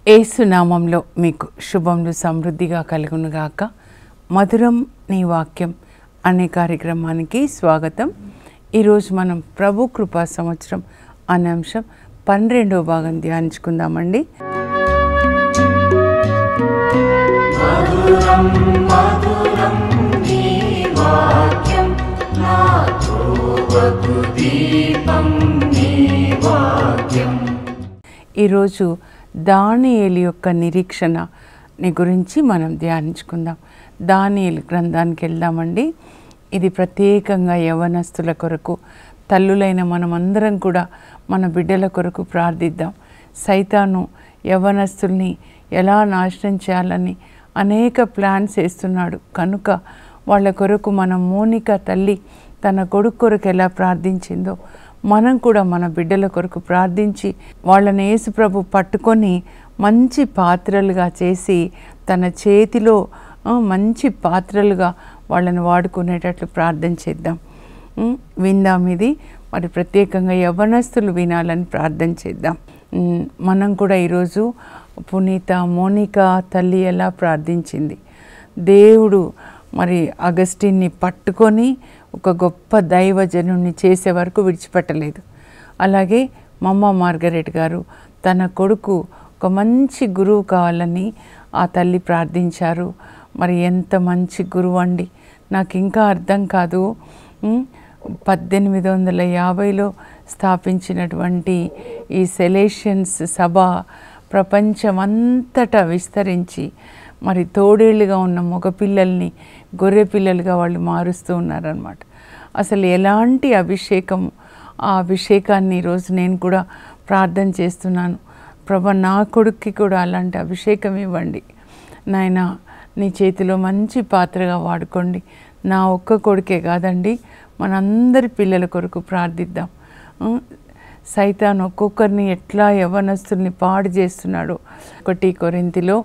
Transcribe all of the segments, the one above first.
యేసు నామంలో మీకు శుభములు సమృద్ధిగా కలుగునుగాక. మధురం నీ వాక్యం అనే కార్యక్రమానికి స్వాగతం. ఈరోజు మనం ప్రభు కృపా సంవత్సరం అనే అంశం 12వ భాగం ధ్యానించుకుందామండి. మధురం మధురం నీ వాక్యం నా త్రోవకు దీపం నీ వాక్యం. ఈరోజు దానియేలు యొక్క నిరీక్షణని గురించి మనం ధ్యానించుకుందాం. దానియేలు గ్రంథానికి వెళ్దామండి. ఇది ప్రత్యేకంగా యవ్వనస్తుల కొరకు, తల్లులైన మనమందరం కూడా మన బిడ్డల కొరకు ప్రార్థిద్దాం. సైతాను యవ్వనస్తుల్ని ఎలా నాశనం చేయాలని అనేక ప్లాన్స్ వేస్తున్నాడు. కనుక వాళ్ళ కొరకు మనం మోనిక తల్లి తన కొడుకు కొరకు ఎలా ప్రార్థించిందో మనం కూడా మన బిడ్డల కొరకు ప్రార్థించి వాళ్ళని యేసు ప్రభు పట్టుకొని మంచి పాత్రలుగా చేసి తన చేతిలో మంచి పాత్రలుగా వాళ్ళని వాడుకునేటట్లు ప్రార్థన చేద్దాం. విందాం. ఇది మరి ప్రత్యేకంగా యవ్వనస్తులు వినాలని ప్రార్థన చేద్దాం. మనం కూడా ఈరోజు పునీత మోనిక తల్లి ఎలా ప్రార్థించింది. దేవుడు మరి అగస్టిన్ని పట్టుకొని ఒక గొప్ప దైవజనుని చేసే వరకు విడిచిపెట్టలేదు. అలాగే మమ్మ మార్గరెట్ గారు తన కొడుకు ఒక మంచి గురువు కావాలని ఆ తల్లి ప్రార్థించారు. మరి ఎంత మంచి గురువు అండి, నాకు ఇంకా అర్థం కాదు. 1850లో స్థాపించినటువంటి ఈ సెలేషియన్స్ సభ ప్రపంచమంతటా విస్తరించి మరి తోడేళ్ళుగా ఉన్న మగపిల్లల్ని గొర్రె పిల్లలుగా వాళ్ళు మారుస్తూ ఉన్నారనమాట. అసలు ఎలాంటి అభిషేకం, ఆ అభిషేకాన్ని ఈరోజు నేను కూడా ప్రార్థన చేస్తున్నాను. ప్రభు నా కొడుక్కి కూడా అలాంటి అభిషేకం ఇవ్వండి నాయనా, నీ చేతిలో మంచి పాత్రగా వాడుకోండి. నా ఒక్క కొడుకే కాదండి, మనందరి పిల్లల కొరకు ప్రార్థిద్దాం. సైతాన్ ఒక్కొక్కరిని ఎట్లా యవ్వనస్తుల్ని పాడు చేస్తున్నాడో. 1 కొరింథీలో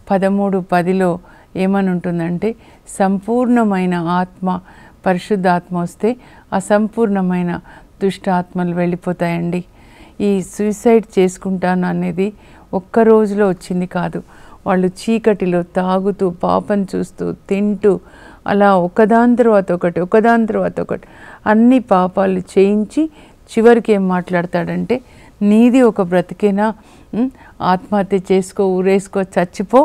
13:10 ఏమని ఉంటుందంటే, సంపూర్ణమైన ఆత్మ పరిశుద్ధాత్మ వస్తే అసంపూర్ణమైన దుష్టాత్మలు వెళ్ళిపోతాయండి. ఈ సూసైడ్ చేసుకుంటాను అనేది ఒక్క రోజులో వచ్చింది కాదు. వాళ్ళు చీకటిలో తాగుతూ, పాపం చూస్తూ, తింటూ, అలా ఒకదాని తర్వాత ఒకటి అన్ని పాపాలు చేయించి చివరికి ఏం మాట్లాడతాడంటే, నీది ఒక బ్రతికేనా, ఆత్మహత్య చేసుకో, ఊరేసుకో, చచ్చిపో,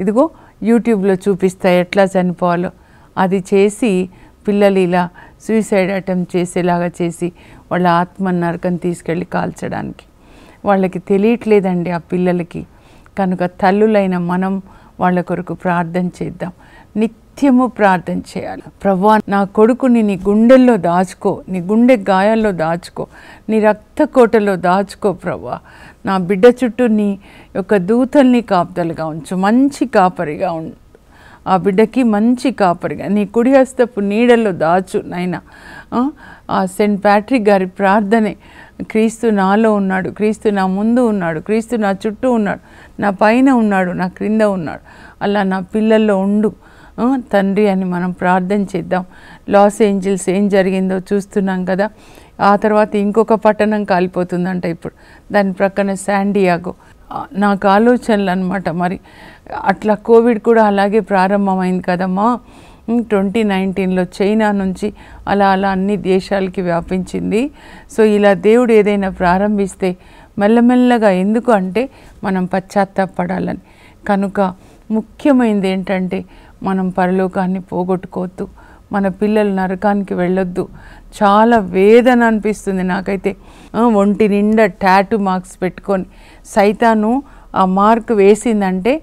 ఇదిగో యూట్యూబ్లో చూపిస్తా ఎట్లా చనిపోవాలో. అది చేసి పిల్లలు ఇలా సూసైడ్ అటెంప్ట్ చేసేలాగా చేసి వాళ్ళ ఆత్మ నరకం తీసుకెళ్ళి కాల్చడానికి. వాళ్ళకి తెలియట్లేదండి ఆ పిల్లలకి. కనుక తల్లులైన మనం వాళ్ళ కొరకు ప్రార్థన చేద్దాం. నిత్యము ప్రార్థన చేయాలి. ప్రభువా, నా కొడుకుని నీ గుండెల్లో దాచుకో, నీ గుండె గాయాల్లో దాచుకో, నీ రక్త కోటలో దాచుకో ప్రభువా. నా బిడ్డ చుట్టూ నీ యొక్క దూతల్ని కాపుదలుగా ఉంచు, మంచి కాపరిగా ఉండు. ఆ బిడ్డకి మంచి కాపరిగా నీ కుడి హస్తపు నీడల్లో దాచు నాయనా. ఆ సెయింట్ ప్యాట్రిక్ గారి ప్రార్థనే, క్రీస్తు నాలో ఉన్నాడు, క్రీస్తు నా ముందు ఉన్నాడు, క్రీస్తు నా చుట్టూ ఉన్నాడు, నా పైన ఉన్నాడు, నా క్రింద ఉన్నాడు, అలా నా పిల్లల్లో ఉండు తండ్రి అని మనం ప్రార్థన చేద్దాం. లాస్ ఏంజల్స్ ఏం జరిగిందో చూస్తున్నాం కదా. ఆ తర్వాత ఇంకొక పట్టణం కాలిపోతుందంట ఇప్పుడు, దాని ప్రక్కన శాండియాగో. నాకు ఆలోచనలు అనమాట. మరి అట్లా కోవిడ్ కూడా అలాగే ప్రారంభమైంది కదమ్మా. 2019లో చైనా నుంచి అలా అన్ని దేశాలకి వ్యాపించింది. సో ఇలా దేవుడు ఏదైనా ప్రారంభిస్తే మెల్లమెల్లగా, ఎందుకు అంటే మనం పశ్చాత్తాపడాలని. కనుక ముఖ్యమైనది ఏంటంటే మనం పరలోకాన్ని పోగొట్టుకోవద్దు, మన పిల్లలు నరకానికి వెళ్ళొద్దు. చాలా వేదన అనిపిస్తుంది నాకైతే. ఒంటి నిండా టాటూ మార్క్స్ పెట్టుకొని సైతాను ఆ మార్క్ వేసిందంటే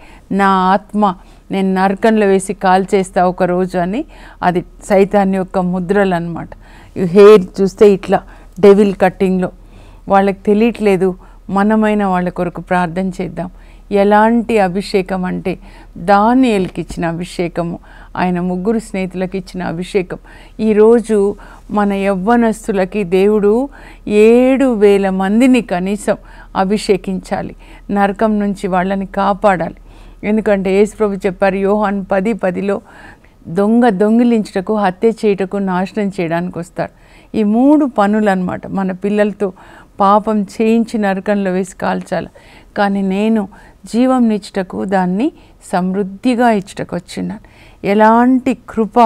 నా ఆత్మ నేను నరకంలో వేసి కాల్చేస్తా ఒకరోజు అని. అది సైతాన్ యొక్క ముద్రలు అన్నమాట. హెయిర్ చూస్తే ఇట్లా డెవిల్ కట్టింగ్లో. వాళ్ళకి తెలియట్లేదు. మనమైన వాళ్ళ కొరకు ప్రార్థన చేద్దాం. ఎలాంటి అభిషేకం అంటే దానియేలుకి ఇచ్చిన అభిషేకము, ఆయన 3 స్నేహితులకు ఇచ్చిన అభిషేకం. ఈరోజు మన యవ్వనస్తులకి దేవుడు 7,000 మందిని కనీసం అభిషేకించాలి. నరకం నుంచి వాళ్ళని కాపాడాలి. ఎందుకంటే యేసుప్రభు చెప్పారు యోహాను 10:10లో, దొంగిలించుటకు, హత్య చేయుటకు, నాశనం చేయడానికి వస్తాడు. ఈ 3 పనులు అన్నమాట. మన పిల్లలతో పాపం చేయించి నరకంలో వేసి కాల్చాలి. కానీ నేను జీవం నిచ్చుటకు దాన్ని సమృద్ధిగా ఇచ్చుటకు వచ్చినాను. ఎలాంటి కృప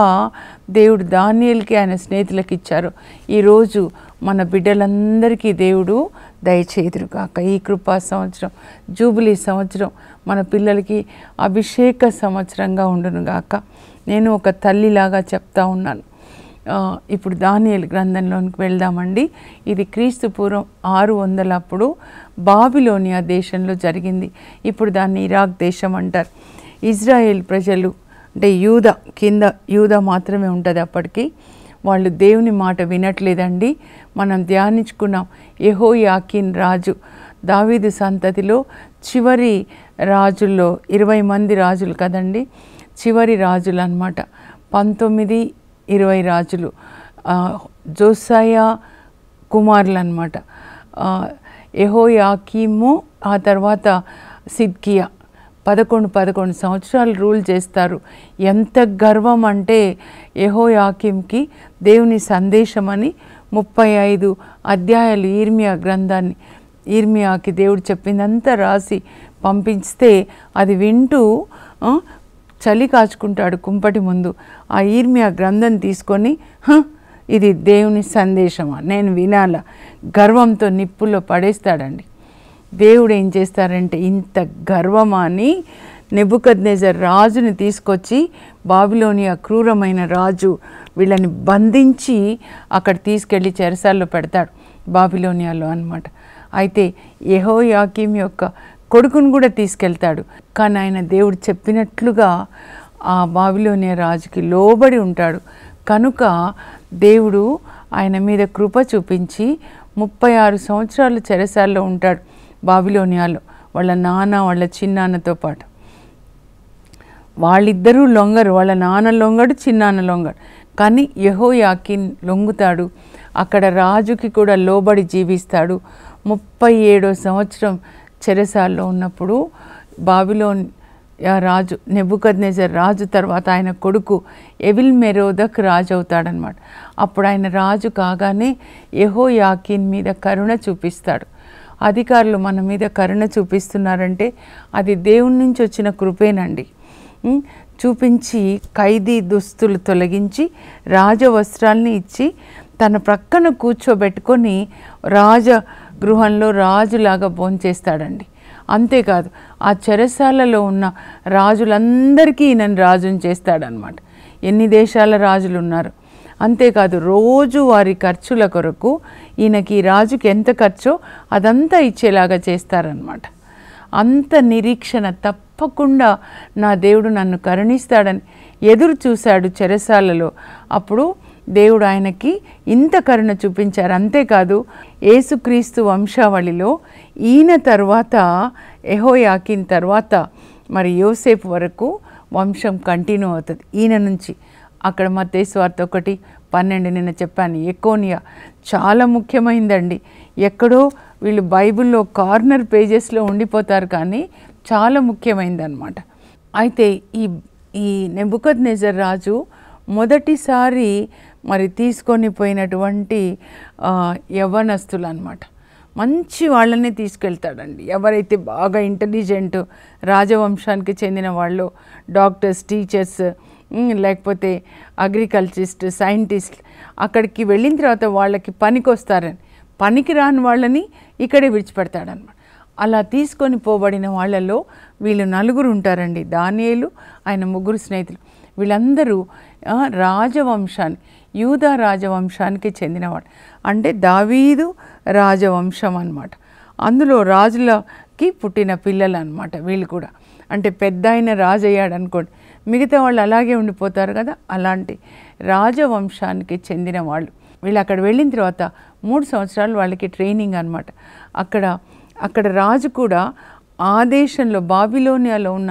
దేవుడు దానియేలుకి ఆయన స్నేహితులకు ఇచ్చారో ఈరోజు మన బిడ్డలందరికీ దేవుడు దయచేదురుగాక. ఈ కృపా సంవత్సరం, జూబిలీ సంవత్సరం మన పిల్లలకి అభిషేక సంవత్సరంగా ఉండునుగాక. నేను ఒక తల్లిలాగా చెప్తా ఉన్నాను. ఇప్పుడు దానియేలు గ్రంథంలోనికి వెళ్దామండి. ఇది క్రీస్తు పూర్వం 600 అప్పుడు బాబిలోనియా దేశంలో జరిగింది. ఇప్పుడు దాన్ని ఇరాక్ దేశం అంటారు. ఇజ్రాయేల్ ప్రజలు అంటే యూదా మాత్రమే ఉంటుంది అప్పటికి. వాళ్ళు దేవుని మాట వినట్లేదండి. మనం ధ్యానించుకున్నాం యెహోయాకీన్ రాజు, దావీదు సంతతిలో చివరి రాజుల్లో 20 మంది రాజులు కదండి, చివరి రాజులు అన్నమాట. 19-20 రాజులు జోసాయా కుమారులు అన్నమాట. యెహోయాకీము, ఆ తర్వాత సిద్కియా 11 సంవత్సరాలు రూల్ చేస్తారు. ఎంత గర్వం అంటే యెహోయాకీంకి దేవుని సందేశమని 35 అధ్యాయాలు ఇర్మియాకి దేవుడు చెప్పిందంతా రాసి పంపిస్తే అది వింటూ చలి కాచుకుంటాడు కుంపటి ముందు. ఆ ఇర్మియా గ్రంథం తీసుకొని ఇది దేవుని సందేశమా, నేను వినాలా, గర్వంతో నిప్పుల్లో పడేస్తాడండి. దేవుడు ఏం చేస్తారంటే ఇంత గర్వమా అని నెబుకద్నెజర్ రాజుని తీసుకొచ్చి, బాబిలోనియా క్రూరమైన రాజు, వీళ్ళని బంధించి అక్కడ తీసుకెళ్ళి చెరసాల్లో పెడతాడు బాబిలోనియాలో అన్నమాట. అయితే యెహోయాకీం యొక్క కొడుకును కూడా తీసుకెళ్తాడు. కానీ ఆయన దేవుడు చెప్పినట్లుగా ఆ బాబిలోనియా రాజుకి లోబడి ఉంటాడు కనుక దేవుడు ఆయన మీద కృప చూపించి 36 సంవత్సరాలు చెరసాల్లో ఉంటాడు బాబిలోనియాలో. వాళ్ళ నాన్న వాళ్ళ చిన్నాన్నతో పాటు వాళ్ళిద్దరూ లొంగరు. వాళ్ళ నాన్న లొంగడు, చిన్నాన్న లొంగడు. కానీ యెహోయాకీన్ లొంగుతాడు. అక్కడ రాజుకి కూడా లోబడి జీవిస్తాడు. 37వ సంవత్సరం చెరసాల్లో ఉన్నప్పుడు బాబిలోన్ రాజు నెబుకద్నెజర్ రాజు తర్వాత ఆయన కొడుకు ఎవిల్మెరోదక్ రాజు అవుతాడనమాట. అప్పుడు ఆయన రాజు కాగానే యెహోయాకీన్ మీద కరుణ చూపిస్తాడు. అధికారులు మన మీద కరుణ చూపిస్తున్నారంటే అది దేవుని నుంచి వచ్చిన కృపేనండి. చూపించి ఖైదీ దుస్తులు తొలగించి రాజవస్త్రాలని ఇచ్చి తన ప్రక్కన కూర్చోబెట్టుకొని రాజగృహంలో రాజులాగా భోంచేస్తాడండి. అంతేకాదు ఆ చెరసాలలో ఉన్న రాజులందరికీ ఈయనను రాజుని చేస్తాడనమాట. ఎన్ని దేశాల రాజులు ఉన్నారు. అంతేకాదు రోజు వారి ఖర్చుల కొరకు ఈయనకి రాజుకి ఎంత ఖర్చో అదంతా ఇచ్చేలాగా చేస్తారనమాట. అంత నిరీక్షణ, తప్పకుండా నా దేవుడు నన్ను కరుణిస్తాడని ఎదురు చూశాడు చెరసాలలో. అప్పుడు దేవుడు ఆయనకి ఇంత కరుణ చూపించారు. అంతేకాదు యేసుక్రీస్తు వంశావళిలో ఈయన తర్వాత యెహోయాకీన్ తర్వాత మరి యోసేపు వరకు వంశం కంటిన్యూ అవుతుంది ఈయన నుంచి. అక్కడ మత్తయి సువార్త 1:12 నిన్న చెప్పాను. యెకోనియా చాలా ముఖ్యమైందండి. ఎక్కడో వీళ్ళు బైబిల్లో కార్నర్ పేజెస్లో ఉండిపోతారు కానీ చాలా ముఖ్యమైందన్నమాట. అయితే ఈ నెబుకద్నెజర్ రాజు మొదటిసారి మరి తీసుకొని పోయినటువంటి యవ్వనస్తులు అన్నమాట. మంచి వాళ్ళని తీసుకెళ్తాడండి. ఎవరైతే బాగా ఇంటెలిజెంట్ రాజవంశానికి చెందిన వాళ్ళు, డాక్టర్స్, టీచర్స్, లేకపోతే అగ్రికల్చరిస్ట్, సైంటిస్ట్, అక్కడికి వెళ్ళిన తర్వాత వాళ్ళకి పనికి వస్తారని, పనికి రాని వాళ్ళని ఇక్కడే విడిచిపెడతాడనమాట. అలా తీసుకొని పోబడిన వాళ్ళలో వీళ్ళు 4 ఉంటారండి. దానియేలు, ఆయన 3 స్నేహితులు. వీళ్ళందరూ రాజవంశాన్ని, యూదా రాజవంశానికి చెందినవాడు. అంటే దావీదు రాజవంశం అన్నమాట. అందులో రాజులకి పుట్టిన పిల్లలు అన్నమాట వీళ్ళు కూడా. అంటే పెద్ద ఆయన రాజు అయ్యాడు అనుకోండి, మిగతా వాళ్ళు అలాగే ఉండిపోతారు కదా, అలాంటి రాజవంశానికి చెందిన వాళ్ళు. వీళ్ళు అక్కడ వెళ్ళిన తర్వాత 3 సంవత్సరాలు వాళ్ళకి ట్రైనింగ్ అన్నమాట. అక్కడ రాజు కూడా ఆ దేశంలో బాబిలోనియాలో ఉన్న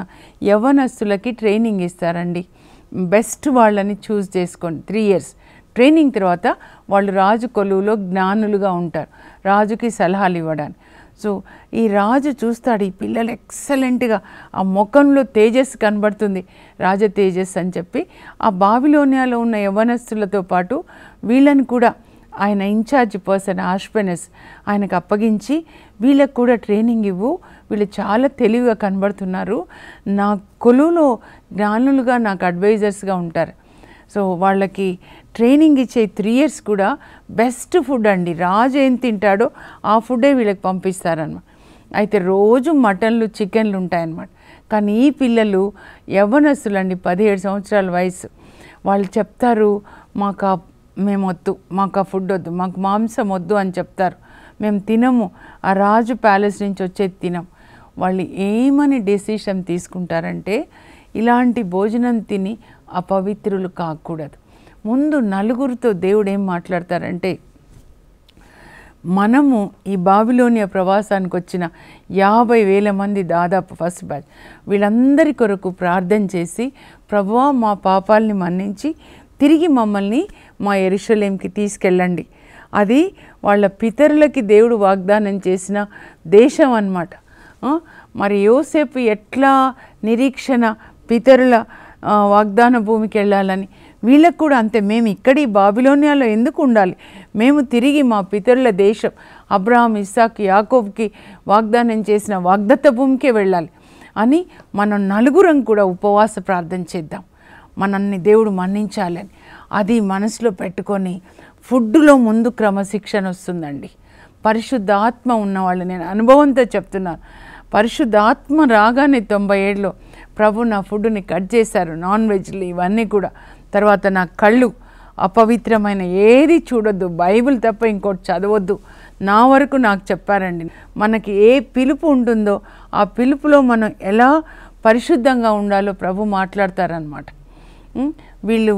యవ్వనస్తులకి ట్రైనింగ్ ఇస్తారండి. బెస్ట్ వాళ్ళని చూస్ చేసుకోండి. 3 years ట్రైనింగ్ తర్వాత వాళ్ళు రాజు కొలువులో జ్ఞానులుగా ఉంటారు, రాజుకి సలహాలు ఇవ్వడానికి. సో ఈ రాజు చూస్తాడు, ఈ పిల్లలు ఎక్సలెంట్గా, ఆ ముఖంలో తేజస్సు కనబడుతుంది, రాజ తేజస్సు అని చెప్పి ఆ బాబిలోనియాలో ఉన్న యవ్వనస్తులతో పాటు వీళ్ళని కూడా ఆయన ఇన్ఛార్జ్ పర్సన్ ఆష్పెనస్ ఆయనకు అప్పగించి వీళ్ళకు కూడా ట్రైనింగ్ ఇవ్వు, వీళ్ళు చాలా తెలివిగా కనబడుతున్నారు, నా కొలువులో జ్ఞానులుగా నాకు అడ్వైజర్స్గా ఉంటారు. సో వాళ్ళకి ట్రైనింగ్ ఇచ్చే 3 years కూడా బెస్ట్ ఫుడ్ అండి, రాజు ఏం తింటాడో ఆ ఫుడ్డే వీళ్ళకి పంపిస్తారన్నమాట. అయితే రోజు మటన్లు చికెన్లు ఉంటాయన్నమాట. కానీ ఈ పిల్లలు యవ్వనస్తులండి, 17 సంవత్సరాల వయసు, వాళ్ళు చెప్తారు మేము వద్దు, మాకు ఆ ఫుడ్ వద్దు, మాకు మాంసం వద్దు అని చెప్తారు. మేము తినము, ఆ రాజు ప్యాలెస్ నుంచి వచ్చేది తినం. వాళ్ళు ఏమని డెసిషన్ తీసుకుంటారంటే ఇలాంటి భోజనం తిని అపవిత్రులు కాకూడదు. ముందు నలుగురితో దేవుడు ఏం మాట్లాడతారంటే, మనము ఈ బాబిలోనియా ప్రవాసానికి వచ్చిన 50,000 మంది దాదాపు ఫస్ట్ బ్యాచ్, వీళ్ళందరి కొరకు ప్రార్థన చేసి, ప్రభువా మా పాపాలని మన్నించి తిరిగి మమ్మల్ని మా యెరూషలేంకి తీసుకెళ్ళండి. అది వాళ్ళ పితరులకి దేవుడు వాగ్దానం చేసిన దేశం అన్నమాట. మరి యోసేపు ఎట్లా నిరీక్షణ పితరుల వాగ్దాన భూమికి వెళ్ళాలని, వీళ్ళకు కూడా అంతే, మేము ఇక్కడి బాబిలోనియాలో ఎందుకు ఉండాలి, మేము తిరిగి మా పితరుల దేశం అబ్రహాం, ఇస్సాకు, యాకోబుకి వాగ్దానం చేసిన వాగ్దత్త భూమికే వెళ్ళాలి అని మనం నలుగురం కూడా ఉపవాస ప్రార్థన చేద్దాం, మనల్ని దేవుడు మన్నించాలని. అది మనసులో పెట్టుకొని ఫుడ్లో ముందు క్రమశిక్షణ వస్తుందండి. పరిశుద్ధాత్మ ఉన్నవాళ్ళు, నేను అనుభవంతో చెప్తున్నాను, పరిశుద్ధాత్మ రాగానే 97లో ప్రభు నా ఫుడ్ని కట్ చేశారు, నాన్ వెజ్లు ఇవన్నీ కూడా. తర్వాత నా కళ్ళు అపవిత్రమైన ఏది చూడొద్దు, బైబిల్ తప్ప ఇంకోటి చదవద్దు, నా వరకు నాకు చెప్పారండి. మనకి ఏ పిలుపు ఉంటుందో ఆ పిలుపులో మనం ఎలా పరిశుద్ధంగా ఉండాలో ప్రభు మాట్లాడతారనమాట. వీళ్ళు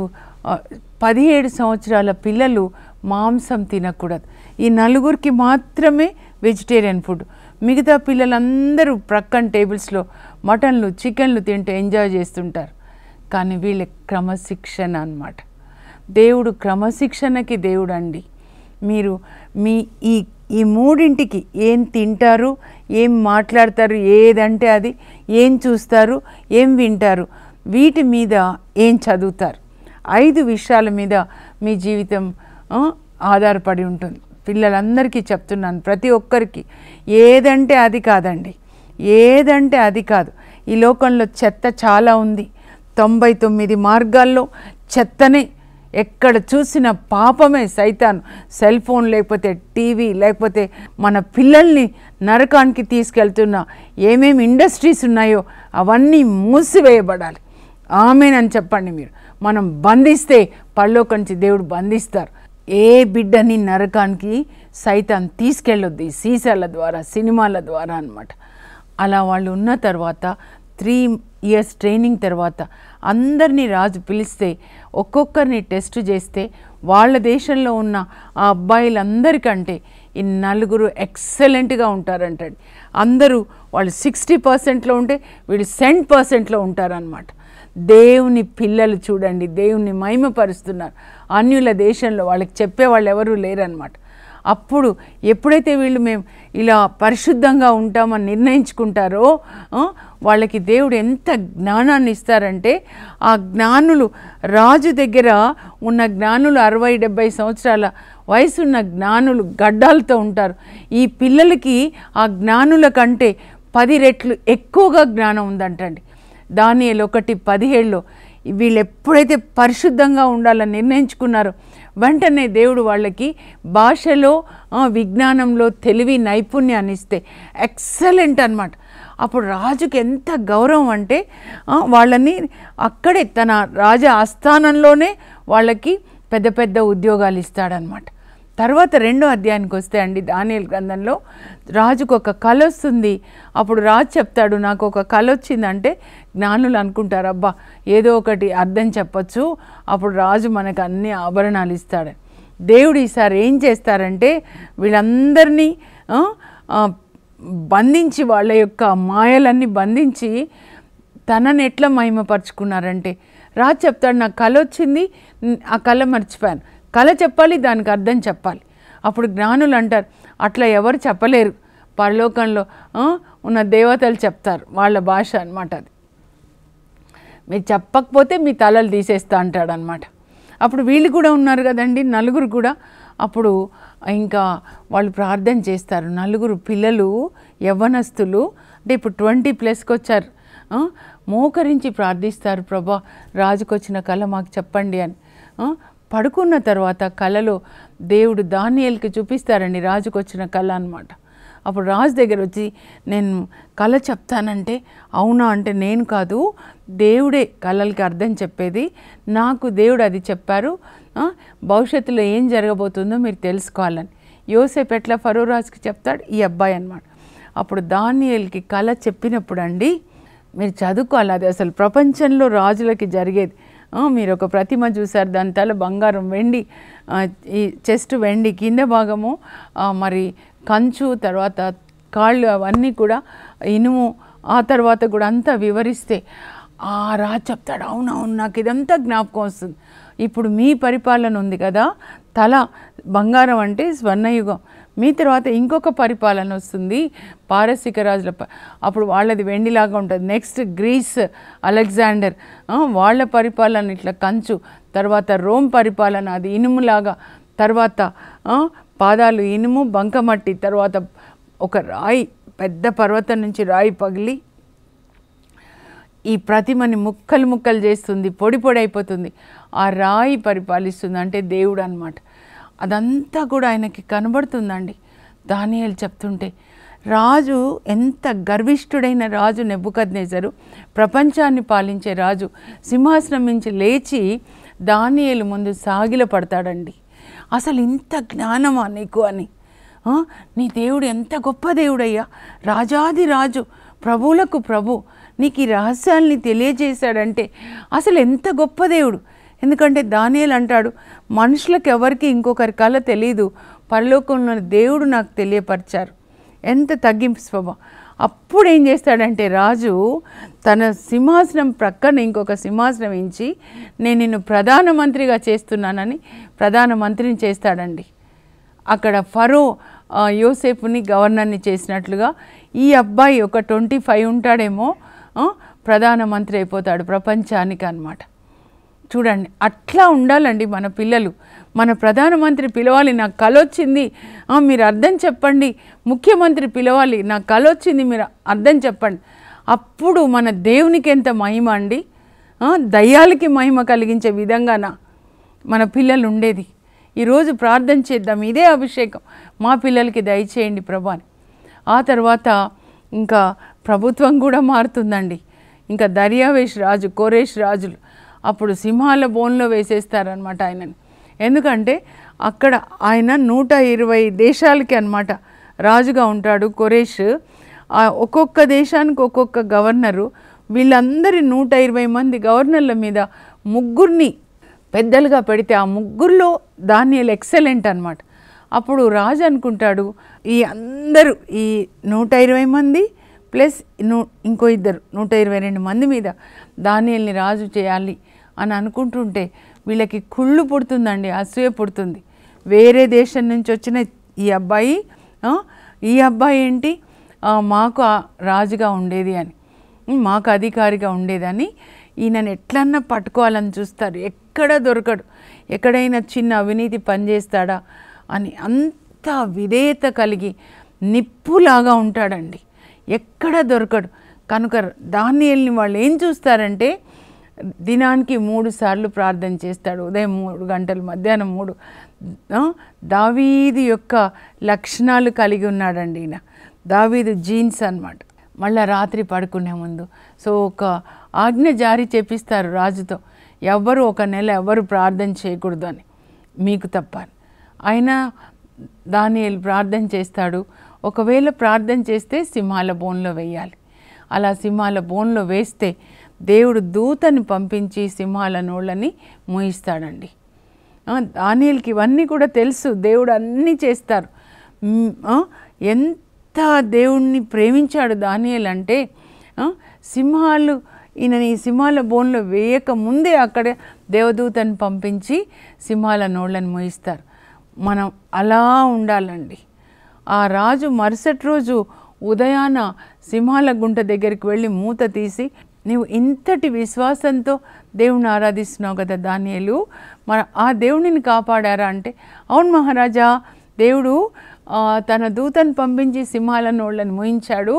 17 సంవత్సరాల పిల్లలు మాంసం తినకూడదు. ఈ నలుగురికి మాత్రమే వెజిటేరియన్ ఫుడ్. మిగతా పిల్లలందరూ ప్రక్కన టేబుల్స్లో మటన్లు, చికెన్లు తింటే ఎంజాయ్ చేస్తుంటారు. కానీ వీళ్ళ క్రమశిక్షణ అన్నమాట. దేవుడు క్రమశిక్షణకి దేవుడు అండి. మీరు ఈ మూడింటికి ఏం తింటారు, ఏం మాట్లాడతారు, ఏదంటే అది, ఏం చూస్తారు, ఏం వింటారు, వీటి మీద ఏం చదువుతారు, 5 విషయాల మీద మీ జీవితం ఆధారపడి ఉంటుంది. పిల్లలందరికీ చెప్తున్నాను, ప్రతి ఒక్కరికి. ఏదంటే అది కాదండి, ఏదంటే అది కాదు. ఈ లోకంలో చెత్త చాలా ఉంది. 99 మార్గాల్లో చెత్తనే, ఎక్కడ చూసిన పాపమే, సైతాను. సెల్ ఫోన్ లేకపోతే టీవీ లేకపోతే మన పిల్లల్ని నరకానికి తీసుకెళ్తున్న ఏమేమి ఇండస్ట్రీస్ ఉన్నాయో అవన్నీ మూసివేయబడాలి. ఆమేనని చెప్పండి మీరు. మనం బంధిస్తే పరలోకం నుంచి దేవుడు బంధిస్తారు. ఏ బిడ్డని నరకానికి సైతాన్ తీసుకెళ్ళొద్దు ఈ సీసాల ద్వారా, సినిమాల ద్వారా అన్నమాట. అలా వాళ్ళు ఉన్న తర్వాత 3 years ట్రైనింగ్ తర్వాత అందరినీ రాజు పిలిస్తే ఒక్కొక్కరిని టెస్ట్ చేస్తే వాళ్ళ దేశంలో ఉన్న ఆ అబ్బాయిలందరికంటే ఈ నలుగురు ఎక్సలెంట్గా ఉంటారంటండి. అందరూ వాళ్ళు 60%లో ఉంటే వీళ్ళు 100%లో ఉంటారనమాట. దేవుని పిల్లలు చూడండి, దేవుని మహిమపరుస్తున్నారు. అన్యుల దేశంలో వాళ్ళకి చెప్పేవాళ్ళు ఎవరూ లేరనమాట. అప్పుడు ఎప్పుడైతే వీళ్ళు మేము ఇలా పరిశుద్ధంగా ఉంటామని నిర్ణయించుకుంటారో వాళ్ళకి దేవుడు ఎంత జ్ఞానాన్ని ఇస్తారంటే, ఆ జ్ఞానులు రాజు దగ్గర ఉన్న జ్ఞానులు 60-70 సంవత్సరాల వయసున్న జ్ఞానులు గడ్డాలతో ఉంటారు. ఈ పిల్లలకి ఆ జ్ఞానుల కంటే 10 రెట్లు ఎక్కువగా జ్ఞానం ఉందంటండి. దానియేలు 1:17లో వీళ్ళు ఎప్పుడైతే పరిశుద్ధంగా ఉండాలని నిర్ణయించుకున్నారో వెంటనే దేవుడు వాళ్ళకి భాషలో, విజ్ఞానంలో తెలివి, నైపుణ్యాన్ని ఇస్తే ఎక్సలెంట్ అన్నమాట. అప్పుడు రాజుకి ఎంత గౌరవం అంటే వాళ్ళని అక్కడే తన రాజ ఆస్థానంలోనే వాళ్ళకి పెద్ద పెద్ద ఉద్యోగాలు ఇస్తాడనమాట. తర్వాత 2వ అధ్యాయానికి వస్తే అండి, దానియేలు గ్రంథంలో రాజుకు ఒక కల వస్తుంది. అప్పుడు రాజు చెప్తాడు, నాకు ఒక కల వచ్చిందంటే జ్ఞానులు అనుకుంటారు, అబ్బా ఏదో ఒకటి అర్థం చెప్పచ్చు, అప్పుడు రాజు మనకు అన్ని ఆభరణాలు ఇస్తాడు. దేవుడు ఈసారి ఏం చేస్తారంటే వీళ్ళందరినీ బంధించి, వాళ్ళ యొక్క మాయలన్నీ బంధించి తనని ఎట్లా మహిమపరుచుకున్నారంటే, రాజు చెప్తాడు, నాకు కల వచ్చింది, ఆ కళ మర్చిపోయాను, కళ చెప్పాలి, దానికి అర్థం చెప్పాలి. అప్పుడు జ్ఞానులు అంటారు, అట్లా ఎవరు చెప్పలేరు, పరలోకంలో ఉన్న దేవతలు చెప్తారు, వాళ్ళ భాష అన్నమాట అది. మీరు చెప్పకపోతే మీ తలలు తీసేస్తా అంటాడు అనమాట. అప్పుడు వీళ్ళు కూడా ఉన్నారు కదండి, నలుగురు కూడా అప్పుడు ఇంకా వాళ్ళు ప్రార్థన చేస్తారు. 4 పిల్లలు యవ్వనస్తులు, అంటే ఇప్పుడు 20+ వచ్చారు. మోకరించి ప్రార్థిస్తారు, ప్రభా రాజుకు వచ్చిన కళ మాకు చెప్పండి అని. పడుకున్న తర్వాత కళలో దేవుడు దానియేలుకి చూపిస్తారండి రాజుకు వచ్చిన కళ అన్నమాట. అప్పుడు రాజు దగ్గర వచ్చి నేను కళ చెప్తానంటే, అవునా అంటే, నేను కాదు, దేవుడే కళలకి అర్థం చెప్పేది, నాకు దేవుడు అది చెప్పారు, భవిష్యత్తులో ఏం జరగబోతుందో మీరు తెలుసుకోవాలని. యోసేపు ఎట్లా ఫరో రాజుకి చెప్తాడు, ఈ అబ్బాయి అన్నమాట. అప్పుడు దానియేలుకి కళ చెప్పినప్పుడు అండి, మీరు చదువుకోవాలి, అది అసలు ప్రపంచంలో రాజులకి జరిగేది. మీరు ఒక ప్రతిమ చూసారు, దాని తల బంగారం, వెండి, ఈ చెస్ట్ వెండి, కింద భాగము మరి కంచు, తర్వాత కాళ్ళు అవన్నీ కూడా ఇనుము, ఆ తర్వాత కూడా అంతా వివరిస్తే ఆ రాజు చెప్తాడు, అవునవును నాకు ఇదంతా జ్ఞాపకం వస్తుంది. ఇప్పుడు మీ పరిపాలన ఉంది కదా, తల బంగారం అంటే స్వర్ణయుగం, మీ తర్వాత ఇంకొక పరిపాలన వస్తుంది పారసీక రాజుల, అప్పుడు వాళ్ళది వెండిలాగా ఉంటుంది. నెక్స్ట్ గ్రీస్, అలెగ్జాండర్, వాళ్ళ పరిపాలన ఇట్లా కంచు, తర్వాత రోమ్ పరిపాలన అది ఇనుములాగా, తర్వాత పాదాలు ఇనుము బంకమట్టి, తర్వాత ఒక రాయి, పెద్ద పర్వతం నుంచి రాయి పగిలి ఈ ప్రతిమని ముక్కలు ముక్కలు చేస్తుంది, పొడి పొడి అయిపోతుంది. ఆ రాయి పరిపాలిస్తుంది, అంటే దేవుడు అన్నమాట. అదంతా కూడా ఆయనకి కనబడుతుందండి దానియేలు చెప్తుంటే. రాజు ఎంత గర్విష్ఠుడైన రాజు నెబుకద్నెజరు, ప్రపంచాన్ని పాలించే రాజు, సింహాసనం నుంచి లేచి దానియేలు ముందు సాగిల పడతాడండి. అసలు ఇంత జ్ఞానమా నీకు అని, నీ దేవుడు ఎంత గొప్ప దేవుడయ్యా, రాజాది రాజు, ప్రభువులకు ప్రభు, నీకు ఈ రహస్యాల్ని తెలియజేశాడంటే అసలు ఎంత గొప్ప దేవుడు. ఎందుకంటే దానియేలు అంటాడు, మనుషులకు ఎవరికి ఇంకొకరి కళ తెలియదు, పరలోకంలో దేవుడు నాకు తెలియపరిచారు. ఎంత తగ్గింపు స్వభావం. అప్పుడు ఏం చేస్తాడంటే రాజు తన సింహాసనం ప్రక్కన ఇంకొక సింహాసనం ఇచ్చి, నేను నిన్ను ప్రధానమంత్రిగా చేస్తున్నానని ప్రధానమంత్రిని చేస్తాడండి. అక్కడ ఫరో యోసేపుని గవర్నర్ని చేసినట్లుగా ఈ అబ్బాయి ఒక 25 ఉంటాడేమో, ప్రధానమంత్రి అయిపోతాడు ప్రపంచానికి అన్నమాట. చూడండి, అట్లా ఉండాలండి మన పిల్లలు. మన ప్రధానమంత్రి పిలవాలి, నాకు కల వచ్చింది, మీరు అర్థం చెప్పండి. ముఖ్యమంత్రి పిలవాలి, నాకు కల వచ్చింది, మీరు అర్థం చెప్పండి. అప్పుడు మన దేవునికి ఎంత మహిమ అండి, దయ్యాలకి మహిమ కలిగించే విధంగాన మన పిల్లలు ఉండేది. ఈరోజు ప్రార్థన చేద్దాం, ఇదే అభిషేకం మా పిల్లలకి దయచేయండి ప్రభా అని. ఆ తర్వాత ఇంకా ప్రభుత్వం కూడా మారుతుందండి. ఇంకా దర్యావేష్ రాజు, కోరేష్ రాజులు అప్పుడు సింహాల బోన్లో వేసేస్తారనమాట ఆయనని. ఎందుకంటే అక్కడ ఆయన 120 దేశాలకి అన్నమాట రాజుగా ఉంటాడు కోరేష్. ఒక్కొక్క దేశానికి ఒక్కొక్క గవర్నరు. వీళ్ళందరి 120 మంది గవర్నర్ల మీద ముగ్గురిని పెద్దలుగా పెడితే ఆ ముగ్గురులో దానియేలు ఎక్సలెంట్ అన్నమాట. అప్పుడు రాజు అనుకుంటాడు, ఈ అందరూ ఈ 120 మంది ప్లస్ ఇంకో ఇద్దరు 122 మంది మీద దానియేలుని రాజు చేయాలి అని అనుకుంటుంటే వీళ్ళకి కుళ్ళు పుడుతుందండి, అసూయ పుడుతుంది. వేరే దేశం నుంచి వచ్చిన ఈ అబ్బాయి ఏంటి మాకు రాజుగా ఉండేది అని, మాకు అధికారిగా ఉండేదని ఈయనను ఎట్లన్నా పట్టుకోవాలని చూస్తారు. ఎక్కడ దొరకడు, ఎక్కడైనా చిన్న అవినీతి పనిచేస్తాడా అని అంత విధేయత కలిగి నిప్పులాగా ఉంటాడండి, ఎక్కడ దొరకడు. కనుక దానియేలుని వాళ్ళు ఏం చూస్తారంటే దినానికి 3 సార్లు ప్రార్థన చేస్తాడు. ఉదయం 3 గంటలు, మధ్యాహ్నం 3. దావీదు యొక్క లక్షణాలు కలిగి ఉన్నాడండి ఈయన. దావీదు జీన్స్ అన్నమాట. మళ్ళీ రాత్రి పడుకునే ముందు సో ఒక ఆజ్ఞ జారీ చేపిస్తారు రాజుతో, ఎవ్వరు ఒక నెల ఎవరు ప్రార్థన చేయకూడదు అని, మీకు తప్ప. ఆయన దానియేలు ప్రార్థన చేస్తాడు. ఒకవేళ ప్రార్థన చేస్తే సింహాల బోన్లో వేయాలి. అలా సింహాల బోన్లో వేస్తే దేవుడు దూతని పంపించి సింహాల నోళ్ళని మూయిస్తాడండి. దానియేలుకి ఇవన్నీ కూడా తెలుసు, దేవుడు అన్నీ చేస్తారు. ఎంత దేవుణ్ణి ప్రేమించాడు దానియేలు అంటే సింహాలు ఈయనని సింహాల బోన్లో వేయక ముందే అక్కడే దేవదూతని పంపించి సింహాల నోళ్ళని మూయిస్తారు. మనం అలా ఉండాలండి. ఆ రాజు మరుసటి రోజు ఉదయాన సింహాల గుంట దగ్గరికి వెళ్ళి మూత తీసి నీవు ఇంతటి విశ్వాసంతో దేవుణ్ణి ఆరాధిస్తున్నావు కదా దానియేలు, మన ఆ దేవుడిని కాపాడారా అంటే, అవును మహారాజా, దేవుడు తన దూతను పంపించి సింహాల నోళ్ళని మోయించాడు,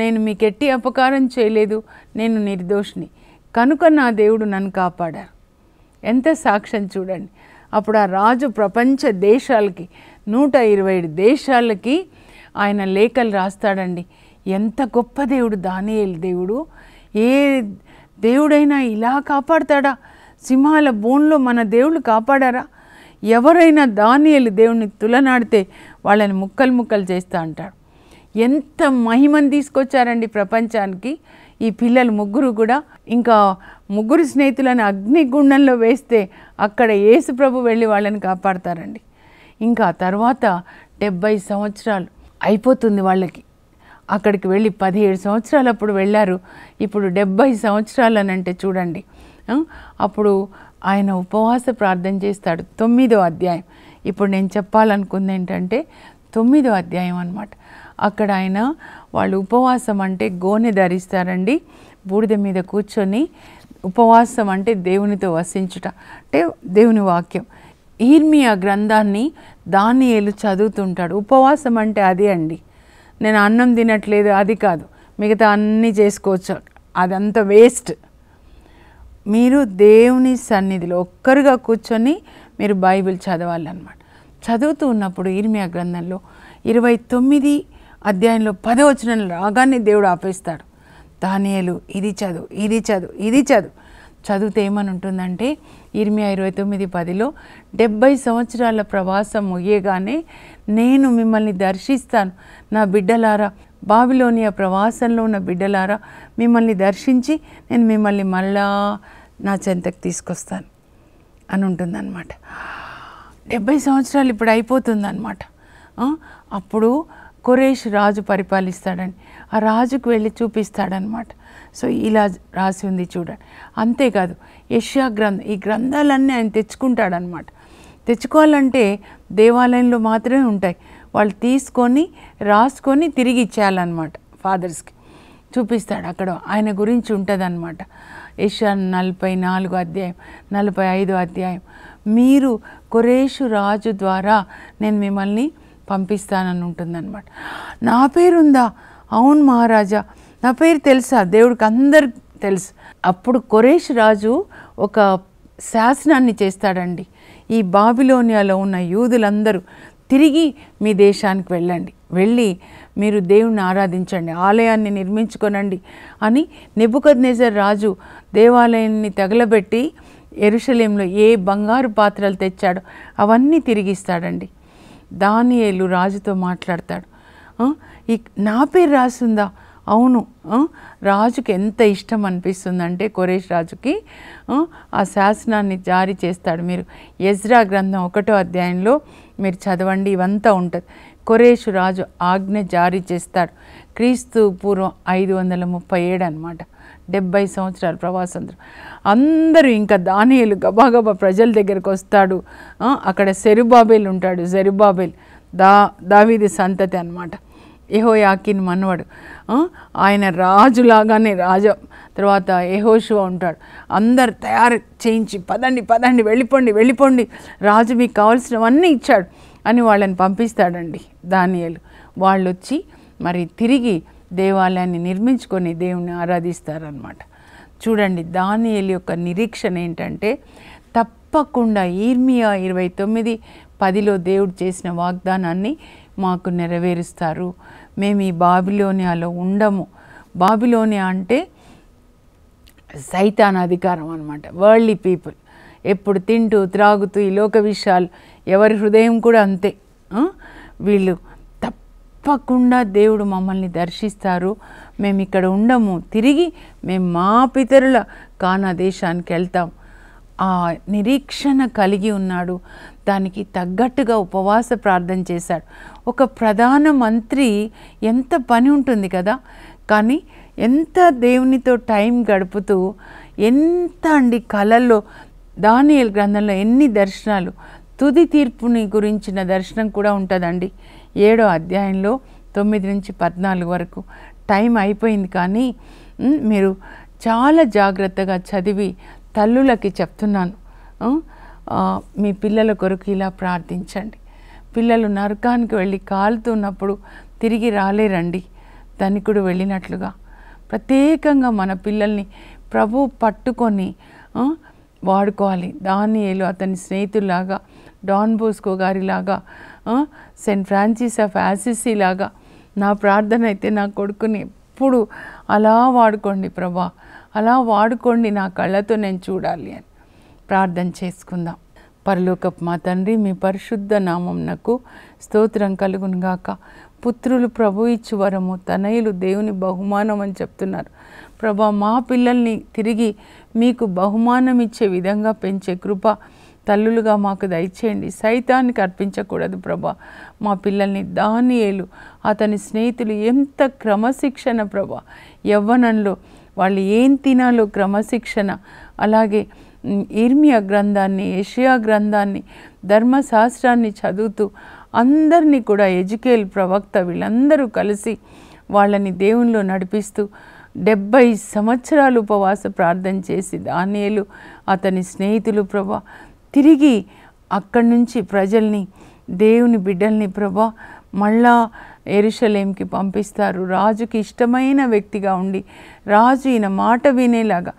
నేను మీకు ఎట్టి అపకారం చేయలేదు, నేను నిర్దోషిని, కనుక నా దేవుడు నన్ను కాపాడారు. ఎంత సాక్ష్యం చూడండి. అప్పుడు ఆ రాజు ప్రపంచ దేశాలకి 127 దేశాలకి ఆయన లేఖలు రాస్తాడండి. ఎంత గొప్ప దేవుడు దానియేలు దేవుడు. ఏ దేవుడైనా ఇలా కాపాడతాడా? సింహాల బోన్లో మన దేవుళ్ళు కాపాడారా? ఎవరైనా దానియేలు దేవుడిని తులనాడితే వాళ్ళని ముక్కలు ముక్కలు చేస్తా అంటాడు. ఎంత మహిమను తీసుకొచ్చారండి ప్రపంచానికి ఈ పిల్లలు ముగ్గురు కూడా. ఇంకా ముగ్గురు స్నేహితులను అగ్నిగుండంలో వేస్తే అక్కడ యేసు ప్రభు వెళ్ళి వాళ్ళని కాపాడతారండి. ఇంకా తర్వాత 70 సంవత్సరాలు అయిపోతుంది వాళ్ళకి. అక్కడికి వెళ్ళి 17 సంవత్సరాలు అప్పుడు వెళ్ళారు. ఇప్పుడు 70 సంవత్సరాలు అని అంటే చూడండి. అప్పుడు ఆయన ఉపవాస ప్రార్థన చేస్తాడు. 9వ అధ్యాయం. ఇప్పుడు నేను చెప్పాలనుకుంది ఏంటంటే 9వ అధ్యాయం అన్నమాట. అక్కడ ఆయన వాళ్ళు ఉపవాసం అంటే గోనె ధరిస్తారండి, బూడిద మీద కూర్చొని. ఉపవాసం అంటే దేవునితో వసించుట, అంటే దేవుని వాక్యం. ఇర్మియా గ్రంథాన్ని దానియేలు చదువుతుంటాడు. ఉపవాసం అంటే అదే అండి. నేను అన్నం తినట్లేదు అది కాదు, మిగతా అన్నీ చేసుకోవచ్చు, అదంతా వేస్ట్. మీరు దేవుని సన్నిధిలో ఒక్కరుగా కూర్చొని మీరు బైబిల్ చదవాలన్నమాట. చదువుతూ ఉన్నప్పుడు ఇర్మియా గ్రంథంలో 29 అధ్యాయంలో 10వ వచనం రాగానే దేవుడు ఆపేస్తాడు. దానియేలు ఇది చదువు, ఇది చదువు, ఇది చదువు. చదివితే ఏమని ఉంటుందంటే ఇర్మియా 29:10లో 70 సంవత్సరాల ప్రవాసం ముగియగానే నేను మిమ్మల్ని దర్శిస్తాను నా బిడ్డలారా, బాబిలోనియా ప్రవాసంలో ఉన్న బిడ్డలారా, మిమ్మల్ని దర్శించి నేను మిమ్మల్ని మళ్ళా నా చెంతకు తీసుకొస్తాను అని ఉంటుందన్నమాట. 70 సంవత్సరాలు ఇప్పుడు అయిపోతుందన్నమాట. అప్పుడు కొరేష్ రాజు పరిపాలిస్తాడని ఆ రాజుకు వెళ్ళి చూపిస్తాడనమాట. సో ఇలా రాసి ఉంది చూడండి. అంతేకాదు యెషయా గ్రంథం, ఈ గ్రంథాలన్నీ ఆయన తెచ్చుకుంటాడనమాట. తెచ్చుకోవాలంటే దేవాలయంలో మాత్రమే ఉంటాయి. వాళ్ళు తీసుకొని రాసుకొని తిరిగి ఇచ్చేయాలన్నమాట. ఫాదర్స్కి చూపిస్తాడు. అక్కడ ఆయన గురించి ఉంటుందన్నమాట. యెషయా 44 అధ్యాయం 45 అధ్యాయం. మీరు కొరేషు రాజు ద్వారా నేను మిమ్మల్ని పంపిస్తానని ఉంటుందన్నమాట. నా పేరుందా? అవును మహారాజా, నా పేరు తెలుసా? దేవుడికి అందరికి తెలుసు. అప్పుడు కొరేష్ రాజు ఒక శాసనాన్ని చేస్తాడండి. ఈ బాబిలోనియాలో ఉన్న యూదులందరూ తిరిగి మీ దేశానికి వెళ్ళండి, వెళ్ళి మీరు దేవుణ్ణి ఆరాధించండి, ఆలయాన్ని నిర్మించుకొనండి అని నెబుకద్నెజర్ రాజు దేవాలయాన్ని తగలబెట్టి యెరూషలేంలో ఏ బంగారు పాత్రలు తెచ్చాడో అవన్నీ తిరిగిస్తాడండి. దానియేలు రాజుతో మాట్లాడతాడు. నా పేరు రాసిందా? అవును. రాజుకి ఎంత ఇష్టం అనిపిస్తుందంటే కొరేష్ రాజుకి ఆ శాసనాన్ని జారీ చేస్తాడు. మీరు ఎజ్రా గ్రంథం 1వ అధ్యాయంలో మీరు చదవండి, ఇవంతా ఉంటుంది. కొరేషు రాజు ఆజ్ఞ జారీ చేస్తాడు. క్రీస్తు పూర్వం 537 అన్నమాట. 70 సంవత్సరాల ప్రవాసంలో అందరూ ఇంకా దానియేలు గబాగబా ప్రజల దగ్గరికి వస్తాడు. అక్కడ సెరుబాబేల్ ఉంటాడు. జెరుబాబేల్ దావీదు సంతతి అన్నమాట. యెహోయాకీను మనవడు. ఆయన రాజులాగానే తర్వాత యెహోషువ ఉంటాడు. అందరు తయారు చేయించి పదండి పదండి వెళ్ళిపోండి, రాజు మీకు కావాల్సినవన్నీ ఇచ్చాడు అని వాళ్ళని పంపిస్తాడండి దానియేలు. వాళ్ళు వచ్చి మరి తిరిగి దేవాలయాన్ని నిర్మించుకొని దేవుణ్ణి ఆరాధిస్తారనమాట. చూడండి దానియేలు యొక్క నిరీక్షణ ఏంటంటే తప్పకుండా ఇర్మియా 29:10లో దేవుడు చేసిన వాగ్దానాన్ని మాకు నెరవేరుస్తారు. మేము ఈ బాబిలోనియాలో ఉండము. బాబిలోనియా అంటే సైతాన్ అధికారం అన్నమాట. వరల్డ్లీ పీపుల్ ఎప్పుడు తింటూ త్రాగుతూ ఈ లోక విషయాలు, ఎవరి హృదయం కూడా అంతే. వీళ్ళు తప్పకుండా దేవుడు మమ్మల్ని దర్శిస్తారు, మేము ఇక్కడ ఉండము, తిరిగి మేము మా పితరుల కానా దేశానికి వెళ్తాం. ఆ నిరీక్షణ కలిగి ఉన్నాడు. దానికి తగ్గట్టుగా ఉపవాస ప్రార్థన చేశాడు. ఒక ప్రధాన మంత్రి ఎంత పని ఉంటుంది కదా, కానీ ఎంత దేవునితో టైం గడుపుతూ ఎంత కళల్లో దానియేలు గ్రంథంలో ఎన్ని దర్శనాలు. తుది తీర్పుని గురించిన దర్శనం కూడా ఉంటుందండి 7వ అధ్యాయంలో 9 నుంచి 14 వరకు. టైం అయిపోయింది కానీ మీరు చాలా జాగ్రత్తగా చదివి తల్లులకి చెప్తున్నాను. మీ పిల్లల కొరకు ఇలా ప్రార్థించండి. పిల్లలు నరకానికి వెళ్ళి కాలుతున్నప్పుడు తిరిగి రాలేరండి, ధనికుడు వెళ్ళినట్లుగా. ప్రత్యేకంగా మన పిల్లల్ని ప్రభు పట్టుకొని వాడుకోవాలి. దానియేలు అతని స్నేహితులాగా, డాన్ బోస్కో గారిలాగా, సెయింట్ ఫ్రాన్సిస్ ఆఫ్ అసిసి లాగా నా ప్రార్థన అయితే నా కొడుకుని ఎప్పుడు అలా వాడుకోండి ప్రభా, అలా వాడుకోండి, నా కళ్ళతో నేను చూడాలి అని ప్రార్థన చేసుకుందాం. పరలోకపు మా తండ్రి, మీ పరిశుద్ధ నామమునకు స్తోత్రం కలుగునుగాక. పుత్రులు ప్రభు ఇచ్చు వరము, తనయులు దేవుని బహుమానం అని చెప్తున్నారు ప్రభా. మా పిల్లల్ని తిరిగి మీకు బహుమానం ఇచ్చే విధంగా పెంచే కృప తల్లులుగా మాకు దయచేయండి. సైతానికి అర్పించకూడదు ప్రభా మా పిల్లల్ని. దానియేలు అతని స్నేహితులు ఎంత క్రమశిక్షణ ప్రభా, యవ్వనంలో వాళ్ళు ఏం తినాలో క్రమశిక్షణ. అలాగే ఇర్మియా గ్రంథాన్ని, యెషయా గ్రంథాన్ని, ధర్మశాస్త్రాన్ని చదువుతూ అందరినీ కూడా ఎజెకియేలు ప్రవక్త వీళ్ళందరూ కలిసి వాళ్ళని దేవునిలో నడిపిస్తూ 70 సంవత్సరాలు ఉపవాస ప్రార్థన చేసి దానియేలు అతని స్నేహితులు ప్రభా తిరిగి అక్కడి నుంచి ప్రజల్ని, దేవుని బిడ్డల్ని ప్రభా మళ్ళా యెరూషలేంకి పంపిస్తారు. రాజుకి ఇష్టమైన వ్యక్తిగా ఉండి రాజు ఈయన మాట వినేలాగా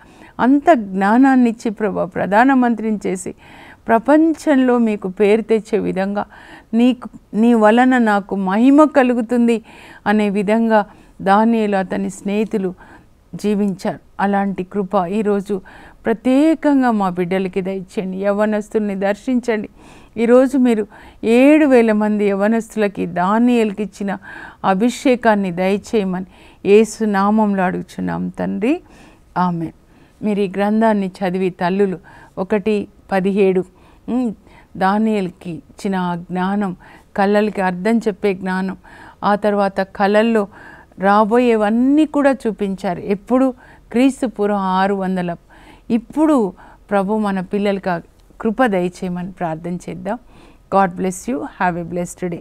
అంత జ్ఞానాన్ని ఇచ్చి ప్రభా ప్రధానమంత్రిని చేసి ప్రపంచంలో మీకు పేరు తెచ్చే విధంగా నీ వలన నాకు మహిమ కలుగుతుంది అనే విధంగా దానియేలు అతని స్నేహితులు జీవించారు. అలాంటి కృప ఈరోజు ప్రత్యేకంగా మా బిడ్డలకి దయచేయండి. యవ్వనస్తుల్ని దర్శించండి. ఈరోజు మీరు 7,000 మంది యవ్వనస్తులకి దానియేలుకి ఇచ్చిన అభిషేకాన్ని దయచేయమని యేసు నామంలో అడుగుచున్నాం తండ్రి, ఆమేన్. మీరు ఈ గ్రంథాన్ని చదివి తల్లులు 1:17 దానియేలుకి ఇచ్చిన ఆ జ్ఞానం, కళలకి అర్థం చెప్పే జ్ఞానం, ఆ తర్వాత కళల్లో రాబోయేవన్నీ కూడా చూపించారు. ఎప్పుడు క్రీస్తు పూర్వం 600. ఇప్పుడు ప్రభు మన పిల్లలకి కృప దయచేయమని ప్రార్థన చేద్దాం. God bless you. Have a blessed day.